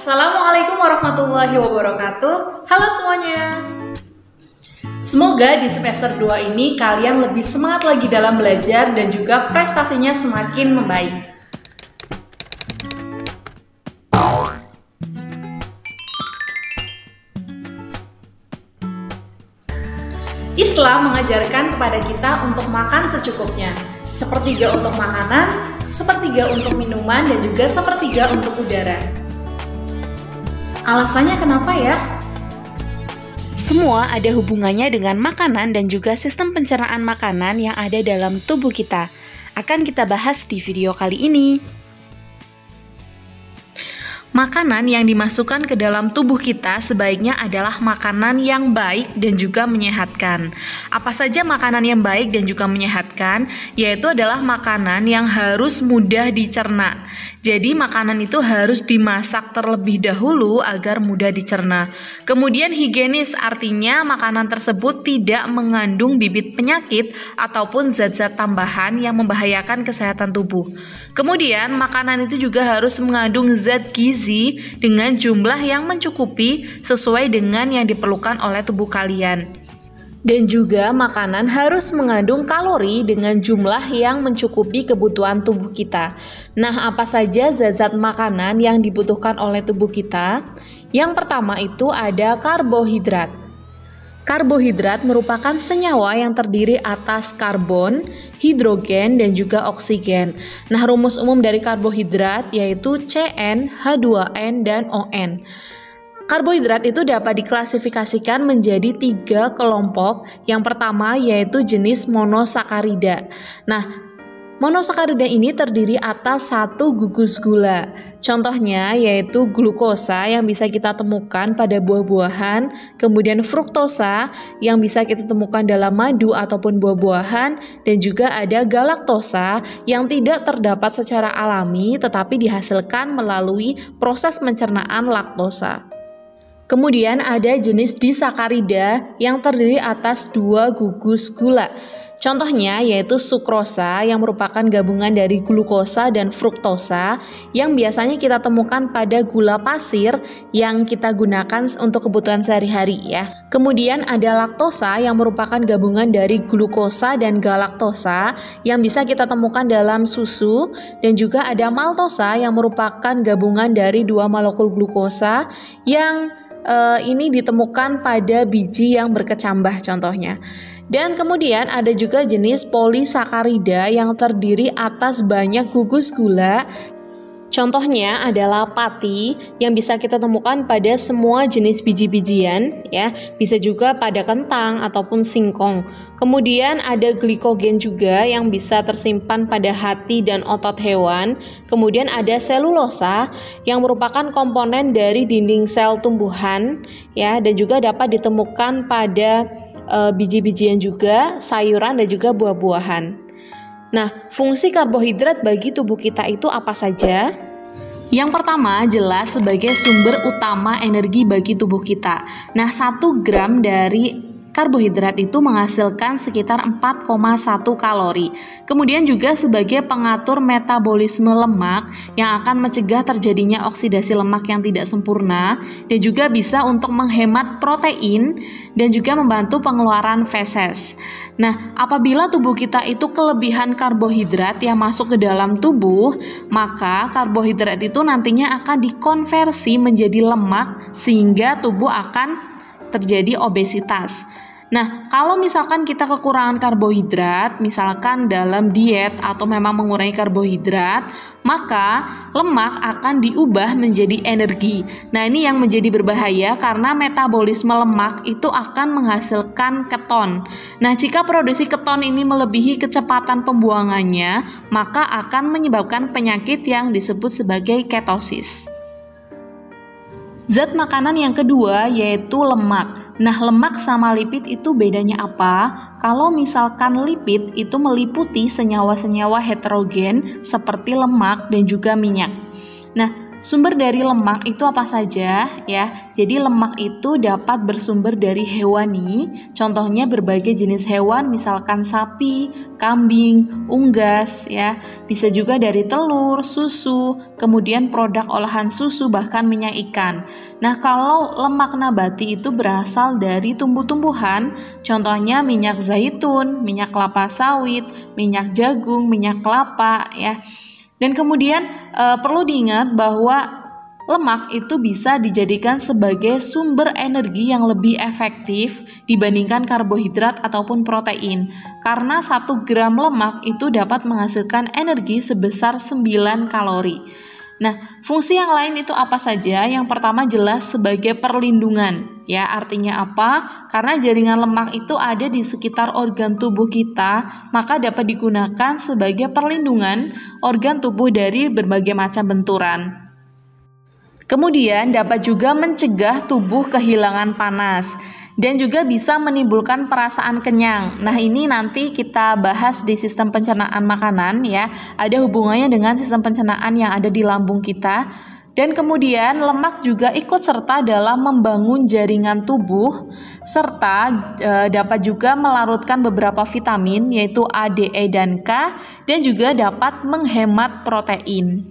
Assalamualaikum warahmatullahi wabarakatuh. Halo semuanya. Semoga di semester 2 ini kalian lebih semangat lagi dalam belajar dan juga prestasinya semakin membaik. Islam mengajarkan kepada kita untuk makan secukupnya. Sepertiga untuk makanan, sepertiga untuk minuman, dan juga sepertiga untuk udara. Alasannya kenapa ya? Semua ada hubungannya dengan makanan dan juga sistem pencernaan makanan yang ada dalam tubuh kita. Akan kita bahas di video kali ini. Makanan yang dimasukkan ke dalam tubuh kita sebaiknya adalah makanan yang baik dan juga menyehatkan. Apa saja makanan yang baik dan juga menyehatkan? Yaitu adalah makanan yang harus mudah dicerna. Jadi makanan itu harus dimasak terlebih dahulu agar mudah dicerna. Kemudian higienis, artinya makanan tersebut tidak mengandung bibit penyakit ataupun zat-zat tambahan yang membahayakan kesehatan tubuh. Kemudian makanan itu juga harus mengandung zat gizi dengan jumlah yang mencukupi sesuai dengan yang diperlukan oleh tubuh kalian. Dan juga makanan harus mengandung kalori dengan jumlah yang mencukupi kebutuhan tubuh kita. Nah, apa saja zat-zat makanan yang dibutuhkan oleh tubuh kita? Yang pertama itu ada karbohidrat. Karbohidrat merupakan senyawa yang terdiri atas karbon, hidrogen, dan juga oksigen. Nah, rumus umum dari karbohidrat yaitu CN, H2N, dan ON. Karbohidrat itu dapat diklasifikasikan menjadi 3 kelompok. Yang pertama yaitu jenis monosakarida. Nah, monosakarida ini terdiri atas 1 gugus gula. Contohnya yaitu glukosa yang bisa kita temukan pada buah-buahan, kemudian fruktosa yang bisa kita temukan dalam madu ataupun buah-buahan, dan juga ada galaktosa yang tidak terdapat secara alami tetapi dihasilkan melalui proses pencernaan laktosa. Kemudian ada jenis disakarida yang terdiri atas 2 gugus gula. Contohnya yaitu sukrosa yang merupakan gabungan dari glukosa dan fruktosa yang biasanya kita temukan pada gula pasir yang kita gunakan untuk kebutuhan sehari-hari ya. Kemudian ada laktosa yang merupakan gabungan dari glukosa dan galaktosa yang bisa kita temukan dalam susu, dan juga ada maltosa yang merupakan gabungan dari 2 molekul glukosa yang ini ditemukan pada biji yang berkecambah contohnya. Dan kemudian ada juga jenis polisakarida yang terdiri atas banyak gugus gula. Contohnya adalah pati yang bisa kita temukan pada semua jenis biji-bijian ya, bisa juga pada kentang ataupun singkong. Kemudian ada glikogen juga yang bisa tersimpan pada hati dan otot hewan. Kemudian ada selulosa yang merupakan komponen dari dinding sel tumbuhan ya, dan juga dapat ditemukan pada biji-bijian juga, sayuran, dan juga buah-buahan. Nah, fungsi karbohidrat bagi tubuh kita itu apa saja? Yang pertama jelas sebagai sumber utama energi bagi tubuh kita. Nah, 1 gram dari karbohidrat itu menghasilkan sekitar 4,1 kalori. Kemudian juga sebagai pengatur metabolisme lemak yang akan mencegah terjadinya oksidasi lemak yang tidak sempurna, dan juga bisa untuk menghemat protein dan juga membantu pengeluaran feses. Nah, apabila tubuh kita itu kelebihan karbohidrat yang masuk ke dalam tubuh, maka karbohidrat itu nantinya akan dikonversi menjadi lemak sehingga tubuh akan terjadi obesitas. Nah, kalau misalkan kita kekurangan karbohidrat, misalkan dalam diet atau memang mengurangi karbohidrat, maka lemak akan diubah menjadi energi. Nah, ini yang menjadi berbahaya karena metabolisme lemak itu akan menghasilkan keton. Nah, jika produksi keton ini melebihi kecepatan pembuangannya, maka akan menyebabkan penyakit yang disebut sebagai ketosis. Zat makanan yang kedua yaitu lemak. Nah, lemak sama lipid itu bedanya apa? Kalau misalkan lipid itu meliputi senyawa-senyawa heterogen seperti lemak dan juga minyak. Nah, sumber dari lemak itu apa saja ya? Jadi lemak itu dapat bersumber dari hewani, contohnya berbagai jenis hewan, misalkan sapi, kambing, unggas ya. Bisa juga dari telur, susu, kemudian produk olahan susu, bahkan minyak ikan. Nah, kalau lemak nabati itu berasal dari tumbuh-tumbuhan, contohnya minyak zaitun, minyak kelapa sawit, minyak jagung, minyak kelapa ya. Dan kemudian perlu diingat bahwa lemak itu bisa dijadikan sebagai sumber energi yang lebih efektif dibandingkan karbohidrat ataupun protein. Karena 1 gram lemak itu dapat menghasilkan energi sebesar 9 kalori. Nah, fungsi yang lain itu apa saja? Yang pertama jelas sebagai perlindungan. Ya, artinya apa? Karena jaringan lemak itu ada di sekitar organ tubuh kita, maka dapat digunakan sebagai perlindungan organ tubuh dari berbagai macam benturan. Kemudian dapat juga mencegah tubuh kehilangan panas dan juga bisa menimbulkan perasaan kenyang. Nah, ini nanti kita bahas di sistem pencernaan makanan ya. Ada hubungannya dengan sistem pencernaan yang ada di lambung kita. Dan kemudian lemak juga ikut serta dalam membangun jaringan tubuh serta dapat juga melarutkan beberapa vitamin yaitu A, D, E, dan K, dan juga dapat menghemat protein.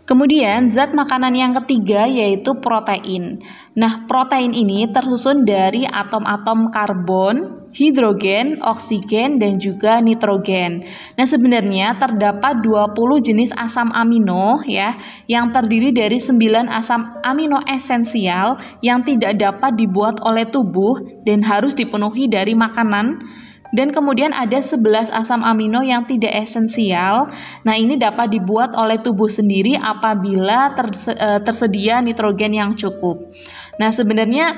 Kemudian zat makanan yang ketiga yaitu protein. Nah, protein ini tersusun dari atom-atom karbon, hidrogen, oksigen, dan juga nitrogen. Nah, sebenarnya terdapat 20 jenis asam amino ya, yang terdiri dari 9 asam amino esensial yang tidak dapat dibuat oleh tubuh dan harus dipenuhi dari makanan. Dan kemudian ada 11 asam amino yang tidak esensial. Nah, ini dapat dibuat oleh tubuh sendiri apabila tersedia nitrogen yang cukup. Nah, sebenarnya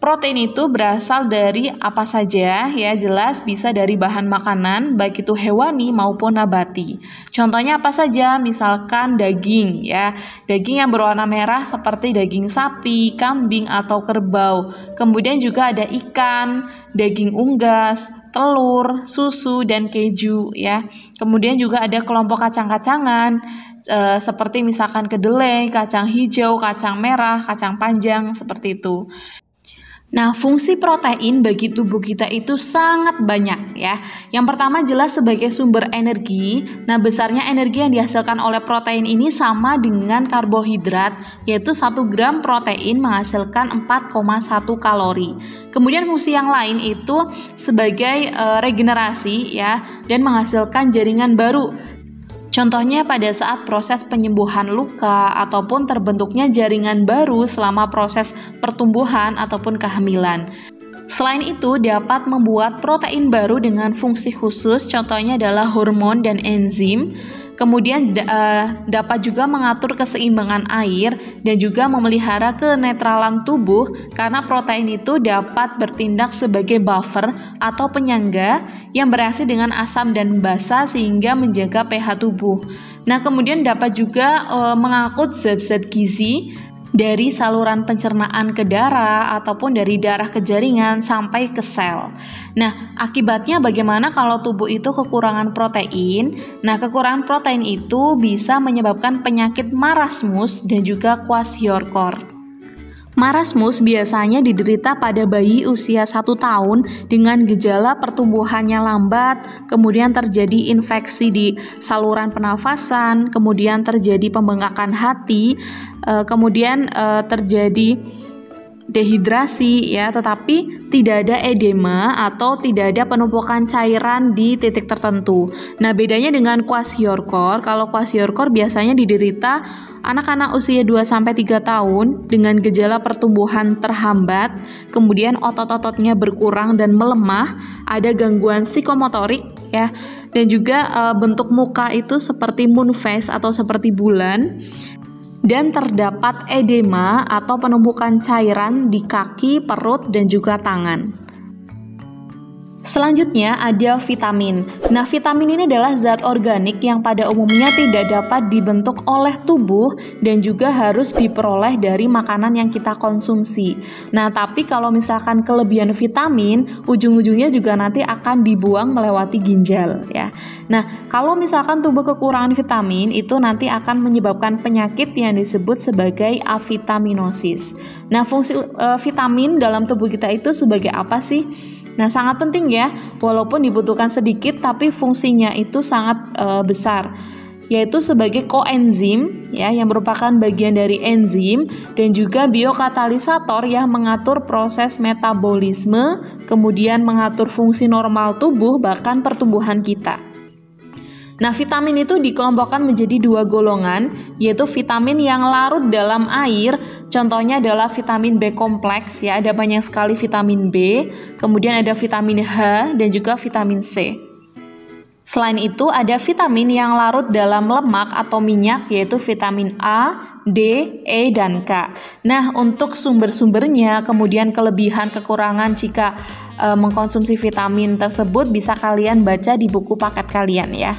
protein itu berasal dari apa saja ya, jelas bisa dari bahan makanan baik itu hewani maupun nabati. Contohnya apa saja? Misalkan daging ya. Daging yang berwarna merah seperti daging sapi, kambing atau kerbau. Kemudian juga ada ikan, daging unggas, telur, susu, dan keju ya. Kemudian juga ada kelompok kacang-kacangan seperti misalkan kedelai, kacang hijau, kacang merah, kacang panjang seperti itu. Nah, fungsi protein bagi tubuh kita itu sangat banyak ya. Yang pertama jelas sebagai sumber energi. Nah, besarnya energi yang dihasilkan oleh protein ini sama dengan karbohidrat, yaitu 1 gram protein menghasilkan 4,1 kalori. Kemudian fungsi yang lain itu sebagai regenerasi ya, dan menghasilkan jaringan baru. Contohnya pada saat proses penyembuhan luka ataupun terbentuknya jaringan baru selama proses pertumbuhan ataupun kehamilan. Selain itu dapat membuat protein baru dengan fungsi khusus, contohnya adalah hormon dan enzim. Kemudian dapat juga mengatur keseimbangan air dan juga memelihara kenetralan tubuh karena protein itu dapat bertindak sebagai buffer atau penyangga yang bereaksi dengan asam dan basa sehingga menjaga pH tubuh. Nah, kemudian dapat juga mengangkut zat-zat gizi dari saluran pencernaan ke darah ataupun dari darah ke jaringan sampai ke sel. Nah, akibatnya bagaimana kalau tubuh itu kekurangan protein? Nah, kekurangan protein itu bisa menyebabkan penyakit marasmus dan juga kwashiorkor. Marasmus biasanya diderita pada bayi usia 1 tahun dengan gejala pertumbuhannya lambat, kemudian terjadi infeksi di saluran pernafasan, kemudian terjadi pembengkakan hati, kemudian terjadi dehidrasi ya, tetapi tidak ada edema atau tidak ada penumpukan cairan di titik tertentu. Nah, bedanya dengan kwashiorkor, kalau kwashiorkor biasanya diderita anak-anak usia 2-3 tahun dengan gejala pertumbuhan terhambat, kemudian otot-ototnya berkurang dan melemah, ada gangguan psikomotorik ya, dan juga bentuk muka itu seperti moon face atau seperti bulan. Dan terdapat edema atau penumpukan cairan di kaki, perut, dan juga tangan. Selanjutnya ada vitamin. Nah, vitamin ini adalah zat organik yang pada umumnya tidak dapat dibentuk oleh tubuh dan juga harus diperoleh dari makanan yang kita konsumsi. Nah, tapi kalau misalkan kelebihan vitamin, ujung-ujungnya juga nanti akan dibuang melewati ginjal ya. Nah, kalau misalkan tubuh kekurangan vitamin, itu nanti akan menyebabkan penyakit yang disebut sebagai avitaminosis. Nah, fungsi vitamin dalam tubuh kita itu sebagai apa sih? Nah, sangat penting ya, walaupun dibutuhkan sedikit tapi fungsinya itu sangat besar, yaitu sebagai koenzim ya, yang merupakan bagian dari enzim dan juga biokatalisator yang mengatur proses metabolisme, kemudian mengatur fungsi normal tubuh bahkan pertumbuhan kita. Nah, vitamin itu dikelompokkan menjadi 2 golongan, yaitu vitamin yang larut dalam air, contohnya adalah vitamin B kompleks ya, ada banyak sekali vitamin B, kemudian ada vitamin H dan juga vitamin C. Selain itu ada vitamin yang larut dalam lemak atau minyak, yaitu vitamin A, D, E, dan K. Nah, untuk sumber-sumbernya, kemudian kelebihan kekurangan jika mengkonsumsi vitamin tersebut bisa kalian baca di buku paket kalian ya.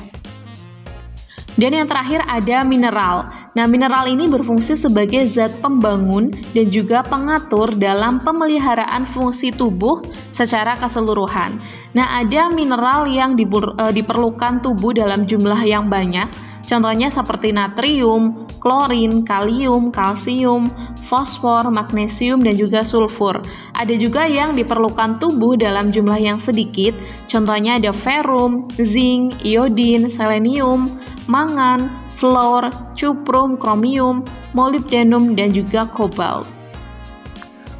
Dan yang terakhir ada mineral. Nah, mineral ini berfungsi sebagai zat pembangun dan juga pengatur dalam pemeliharaan fungsi tubuh secara keseluruhan. Nah, ada mineral yang diperlukan tubuh dalam jumlah yang banyak. Contohnya seperti natrium, klorin, kalium, kalsium, fosfor, magnesium, dan juga sulfur. Ada juga yang diperlukan tubuh dalam jumlah yang sedikit. Contohnya ada ferum, zinc, iodin, selenium, mangan, fluor, cuprum, kromium, molybdenum, dan juga kobalt.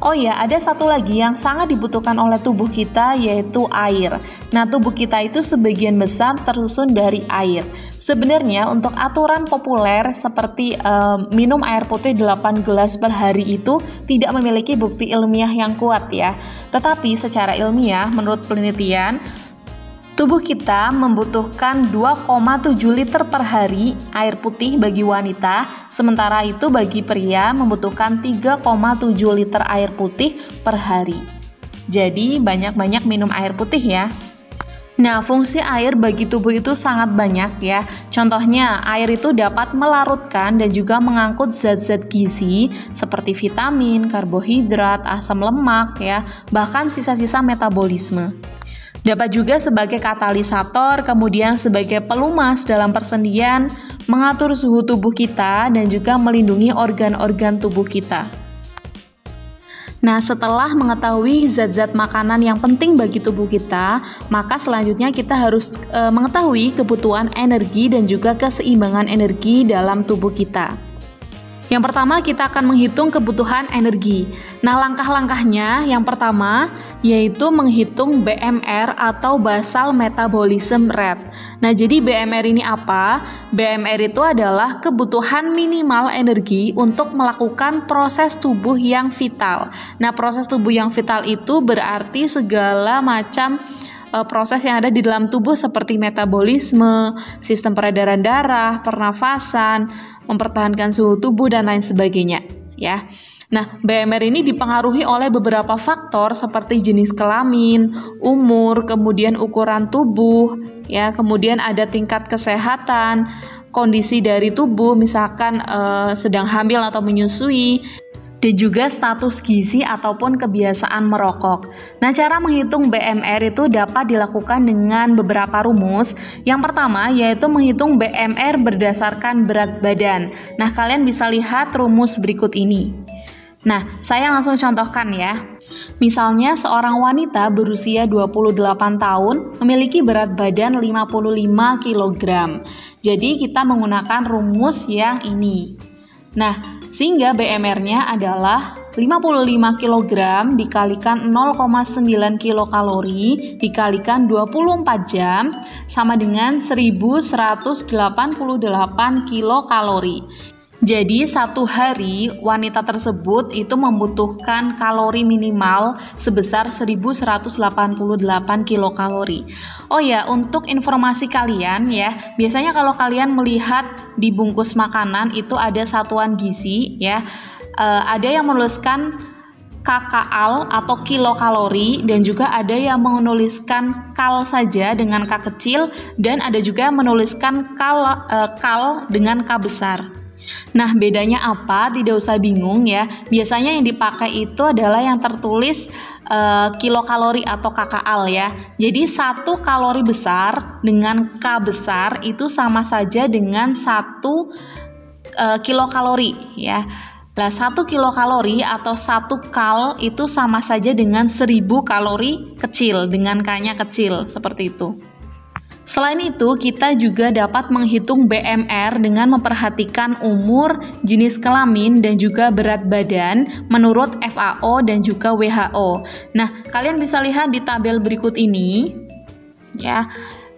Oh ya, ada satu lagi yang sangat dibutuhkan oleh tubuh kita, yaitu air. Nah, tubuh kita itu sebagian besar tersusun dari air. Sebenarnya untuk aturan populer seperti minum air putih 8 gelas per hari itu tidak memiliki bukti ilmiah yang kuat ya. Tetapi secara ilmiah, menurut penelitian, tubuh kita membutuhkan 2,7 liter per hari air putih bagi wanita, sementara itu bagi pria membutuhkan 3,7 liter air putih per hari. Jadi banyak-banyak minum air putih ya. Nah, fungsi air bagi tubuh itu sangat banyak ya. Contohnya, air itu dapat melarutkan dan juga mengangkut zat-zat gizi seperti vitamin, karbohidrat, asam lemak ya, bahkan sisa-sisa metabolisme. Dapat juga sebagai katalisator, kemudian sebagai pelumas dalam persendian, mengatur suhu tubuh kita, dan juga melindungi organ-organ tubuh kita. Nah, setelah mengetahui zat-zat makanan yang penting bagi tubuh kita, maka selanjutnya kita harus mengetahui kebutuhan energi dan juga keseimbangan energi dalam tubuh kita. Yang pertama, kita akan menghitung kebutuhan energi. Nah, langkah-langkahnya yang pertama yaitu menghitung BMR atau basal metabolism rate. Nah, jadi BMR ini apa? BMR itu adalah kebutuhan minimal energi untuk melakukan proses tubuh yang vital. Nah, proses tubuh yang vital itu berarti segala macam proses yang ada di dalam tubuh seperti metabolisme, sistem peredaran darah, pernafasan, mempertahankan suhu tubuh, dan lain sebagainya ya. Nah, BMR ini dipengaruhi oleh beberapa faktor seperti jenis kelamin, umur, kemudian ukuran tubuh ya, kemudian ada tingkat kesehatan, kondisi dari tubuh, misalkan sedang hamil atau menyusui, dan juga status gizi ataupun kebiasaan merokok. Nah, cara menghitung BMR itu dapat dilakukan dengan beberapa rumus. Yang pertama yaitu menghitung BMR berdasarkan berat badan. Nah, kalian bisa lihat rumus berikut ini. Nah, saya langsung contohkan ya. Misalnya seorang wanita berusia 28 tahun memiliki berat badan 55 kg. Jadi kita menggunakan rumus yang ini. Nah, sehingga BMR-nya adalah 55 kg dikalikan 0,9 kilokalori dikalikan 24 jam sama dengan 1188 kilokalori. Jadi satu hari wanita tersebut itu membutuhkan kalori minimal sebesar 1188 kilokalori. Oh ya, untuk informasi kalian ya, biasanya kalau kalian melihat di bungkus makanan itu ada satuan gizi ya, ada yang menuliskan kcal atau kilokalori, dan juga ada yang menuliskan kal saja dengan K kecil, dan ada juga yang menuliskan kal dengan K besar. Nah, bedanya apa? Tidak usah bingung ya. Biasanya yang dipakai itu adalah yang tertulis kilokalori atau kcal ya. Jadi 1 kalori besar dengan K besar itu sama saja dengan 1 kilokalori ya. Nah, 1 kilokalori atau 1 kal itu sama saja dengan 1000 kalori kecil dengan K-nya kecil, seperti itu. Selain itu, kita juga dapat menghitung BMR dengan memperhatikan umur, jenis kelamin, dan juga berat badan menurut FAO dan juga WHO. Nah, kalian bisa lihat di tabel berikut ini ya.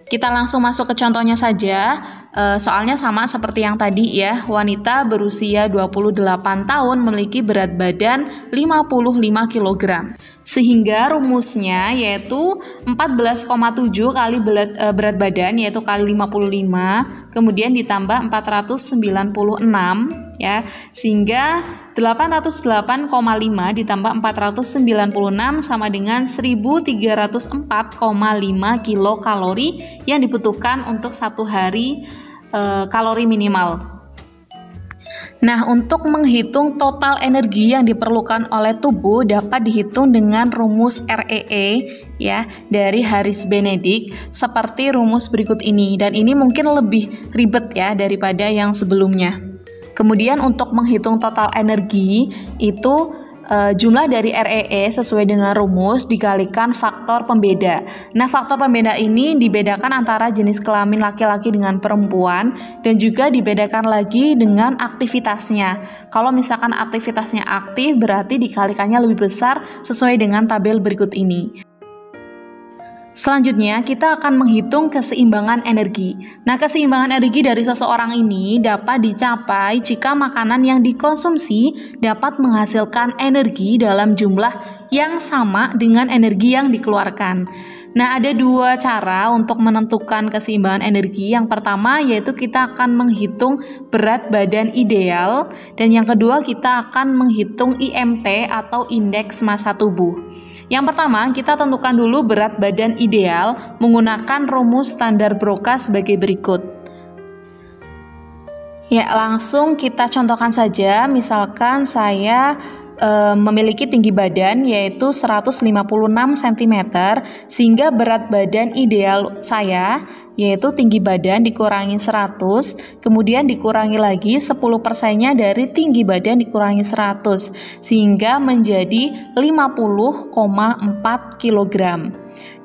Kita langsung masuk ke contohnya saja. Soalnya sama seperti yang tadi ya. Wanita berusia 28 tahun memiliki berat badan 55 kg. Sehingga rumusnya yaitu 14,7 kali berat badan yaitu kali 55, kemudian ditambah 496 ya. Sehingga 808,5 ditambah 496 sama dengan 1304,5 kilokalori yang dibutuhkan untuk 1 hari kalori minimal. Nah, untuk menghitung total energi yang diperlukan oleh tubuh dapat dihitung dengan rumus REE ya dari Harris Benedict seperti rumus berikut ini, dan ini mungkin lebih ribet ya daripada yang sebelumnya. Kemudian untuk menghitung total energi itu jumlah dari REE sesuai dengan rumus dikalikan faktor pembeda. Nah, faktor pembeda ini dibedakan antara jenis kelamin laki-laki dengan perempuan dan juga dibedakan lagi dengan aktivitasnya. Kalau misalkan aktivitasnya aktif berarti dikalikannya lebih besar sesuai dengan tabel berikut ini. Selanjutnya, kita akan menghitung keseimbangan energi. Nah, keseimbangan energi dari seseorang ini dapat dicapai jika makanan yang dikonsumsi dapat menghasilkan energi dalam jumlah yang sama dengan energi yang dikeluarkan. Nah, ada 2 cara untuk menentukan keseimbangan energi. Yang pertama yaitu kita akan menghitung berat badan ideal, dan yang kedua kita akan menghitung IMT atau indeks massa tubuh. Yang pertama, kita tentukan dulu berat badan ideal menggunakan rumus standar Broca sebagai berikut. Ya, langsung kita contohkan saja. Misalkan saya memiliki tinggi badan yaitu 156 cm, sehingga berat badan ideal saya yaitu tinggi badan dikurangi 100, kemudian dikurangi lagi 10%-nya dari tinggi badan dikurangi 100, sehingga menjadi 50,4 kg.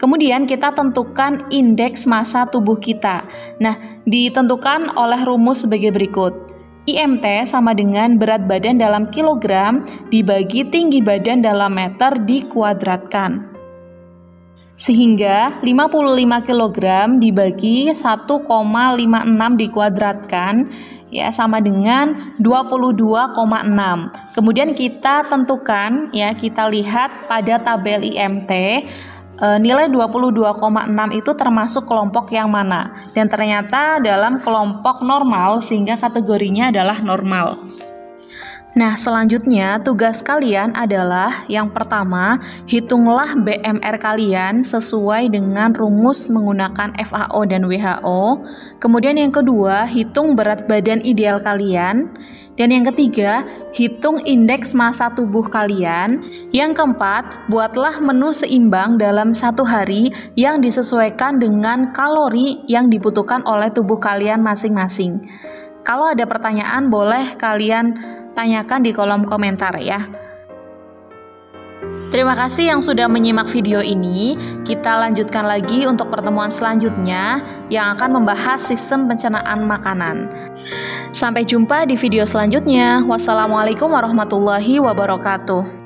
Kemudian kita tentukan indeks massa tubuh kita. Nah, ditentukan oleh rumus sebagai berikut. IMT sama dengan berat badan dalam kilogram dibagi tinggi badan dalam meter dikuadratkan. Sehingga 55 kg dibagi 1,56 dikuadratkan ya sama dengan 22,6. Kemudian kita tentukan ya, kita lihat pada tabel IMT nilai 22,6 itu termasuk kelompok yang mana, dan ternyata dalam kelompok normal sehingga kategorinya adalah normal. Nah, selanjutnya tugas kalian adalah yang pertama, hitunglah BMR kalian sesuai dengan rumus menggunakan FAO dan WHO. Kemudian yang kedua, hitung berat badan ideal kalian. Dan yang ketiga, hitung indeks massa tubuh kalian. Yang keempat, buatlah menu seimbang dalam 1 hari yang disesuaikan dengan kalori yang dibutuhkan oleh tubuh kalian masing-masing. Kalau ada pertanyaan, boleh kalian tanyakan di kolom komentar ya. Terima kasih yang sudah menyimak video ini. Kita lanjutkan lagi untuk pertemuan selanjutnya yang akan membahas sistem pencernaan makanan. Sampai jumpa di video selanjutnya. Wassalamualaikum warahmatullahi wabarakatuh.